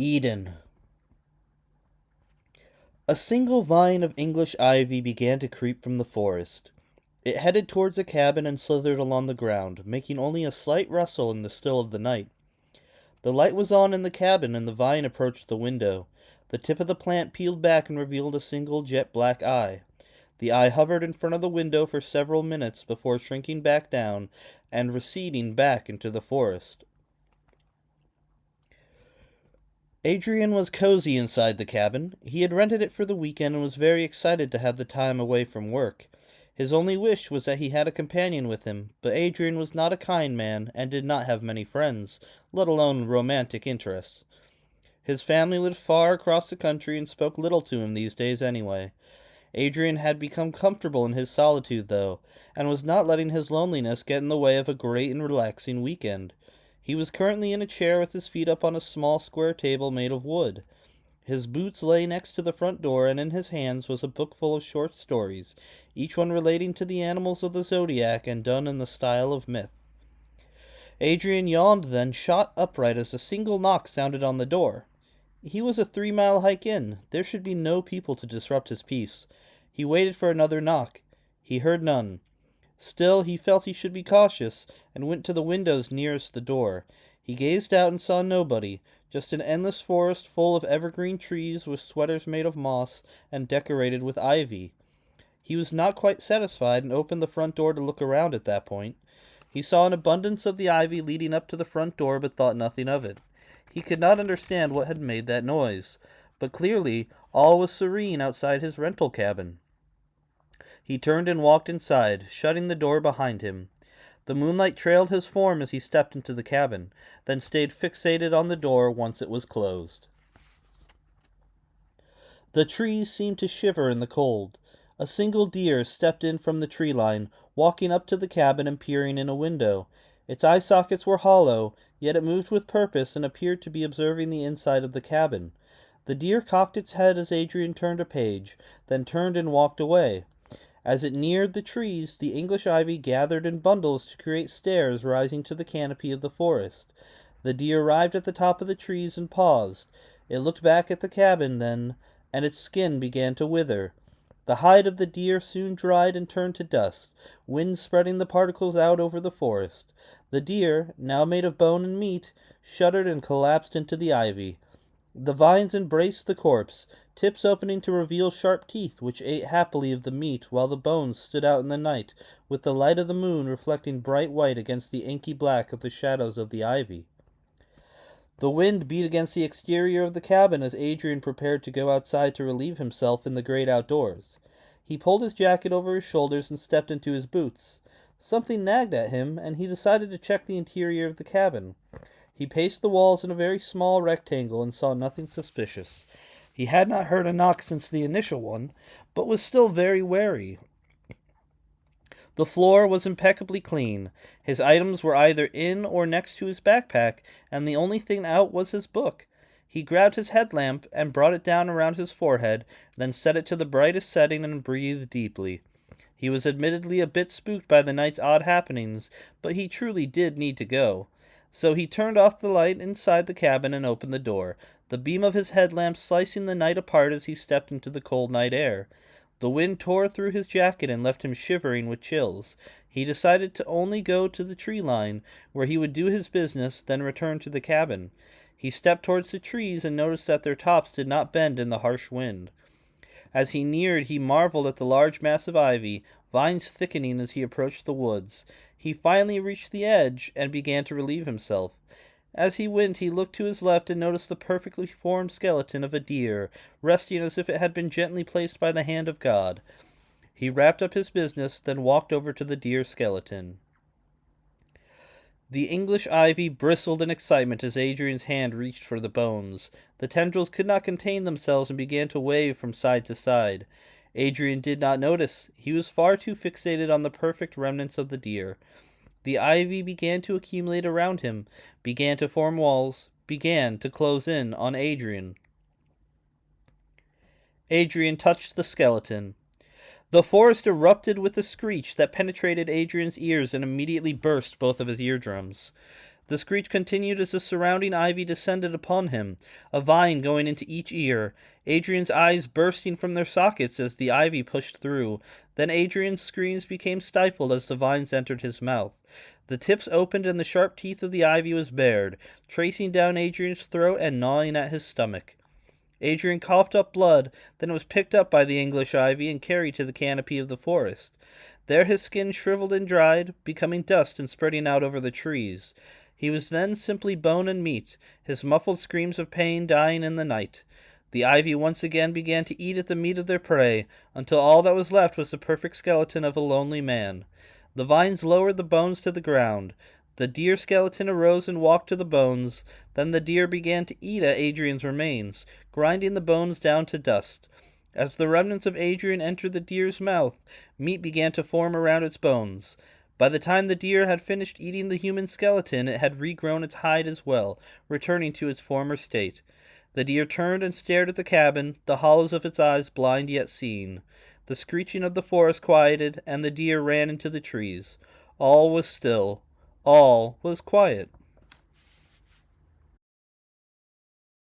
Eden. A single vine of English ivy began to creep from the forest. It headed towards the cabin and slithered along the ground, making only a slight rustle in the still of the night. The light was on in the cabin, and the vine approached the window. The tip of the plant peeled back and revealed a single jet-black eye. The eye hovered in front of the window for several minutes before shrinking back down and receding back into the forest. Adrian was cozy inside the cabin. He had rented it for the weekend and was very excited to have the time away from work. His only wish was that he had a companion with him, but Adrian was not a kind man and did not have many friends, let alone romantic interests. His family lived far across the country and spoke little to him these days anyway. Adrian had become comfortable in his solitude, though, and was not letting his loneliness get in the way of a great and relaxing weekend. He was currently in a chair with his feet up on a small square table made of wood. His boots lay next to the front door, and in his hands was a book full of short stories, each one relating to the animals of the zodiac and done in the style of myth. Adrian yawned, then shot upright as a single knock sounded on the door. He was a 3-mile hike in. There should be no people to disrupt his peace. He waited for another knock. He heard none. Still, he felt he should be cautious, and went to the windows nearest the door. He gazed out and saw nobody, just an endless forest full of evergreen trees with sweaters made of moss and decorated with ivy. He was not quite satisfied and opened the front door to look around at that point. He saw an abundance of the ivy leading up to the front door, but thought nothing of it. He could not understand what had made that noise, but clearly all was serene outside his rental cabin. He turned and walked inside, shutting the door behind him. The moonlight trailed his form as he stepped into the cabin, then stayed fixated on the door once it was closed. The trees seemed to shiver in the cold. A single deer stepped in from the tree line, walking up to the cabin and peering in a window. Its eye sockets were hollow, yet it moved with purpose and appeared to be observing the inside of the cabin. The deer cocked its head as Adrian turned a page, then turned and walked away. As it neared the trees, the English ivy gathered in bundles to create stairs rising to the canopy of the forest. The deer arrived at the top of the trees and paused. It looked back at the cabin then, and its skin began to wither. The hide of the deer soon dried and turned to dust, wind spreading the particles out over the forest. The deer, now made of bone and meat, shuddered and collapsed into the ivy. The vines embraced the corpse, tips opening to reveal sharp teeth which ate happily of the meat while the bones stood out in the night, with the light of the moon reflecting bright white against the inky black of the shadows of the ivy. The wind beat against the exterior of the cabin as Adrian prepared to go outside to relieve himself in the great outdoors. He pulled his jacket over his shoulders and stepped into his boots. Something nagged at him, and he decided to check the interior of the cabin. He paced the walls in a very small rectangle and saw nothing suspicious. He had not heard a knock since the initial one, but was still very wary. The floor was impeccably clean. His items were either in or next to his backpack, and the only thing out was his book. He grabbed his headlamp and brought it down around his forehead, then set it to the brightest setting and breathed deeply. He was admittedly a bit spooked by the night's odd happenings, but he truly did need to go. So he turned off the light inside the cabin and opened the door, the beam of his headlamp slicing the night apart as he stepped into the cold night air. The wind tore through his jacket and left him shivering with chills. He decided to only go to the tree line, where he would do his business, then return to the cabin. He stepped towards the trees and noticed that their tops did not bend in the harsh wind. As he neared, he marveled at the large mass of ivy, vines thickening as he approached the woods. He finally reached the edge and began to relieve himself. As he went, he looked to his left and noticed the perfectly formed skeleton of a deer, resting as if it had been gently placed by the hand of God. He wrapped up his business, then walked over to the deer skeleton. The English ivy bristled in excitement as Adrian's hand reached for the bones. The tendrils could not contain themselves and began to wave from side to side. Adrian did not notice. He was far too fixated on the perfect remnants of the deer. The ivy began to accumulate around him, began to form walls, began to close in on Adrian. Adrian touched the skeleton. The forest erupted with a screech that penetrated Adrian's ears and immediately burst both of his eardrums. The screech continued as the surrounding ivy descended upon him, a vine going into each ear, Adrian's eyes bursting from their sockets as the ivy pushed through. Then Adrian's screams became stifled as the vines entered his mouth. The tips opened and the sharp teeth of the ivy was bared, tracing down Adrian's throat and gnawing at his stomach. Adrian coughed up blood, then was picked up by the English ivy and carried to the canopy of the forest. There his skin shriveled and dried, becoming dust and spreading out over the trees. He was then simply bone and meat, his muffled screams of pain dying in the night. The ivy once again began to eat at the meat of their prey, until all that was left was the perfect skeleton of a lonely man. The vines lowered the bones to the ground. The deer skeleton arose and walked to the bones. Then the deer began to eat at Adrian's remains, grinding the bones down to dust. As the remnants of Adrian entered the deer's mouth, meat began to form around its bones. By the time the deer had finished eating the human skeleton, it had regrown its hide as well, returning to its former state. The deer turned and stared at the cabin, the hollows of its eyes blind yet seeing. The screeching of the forest quieted, and the deer ran into the trees. All was still. All was quiet.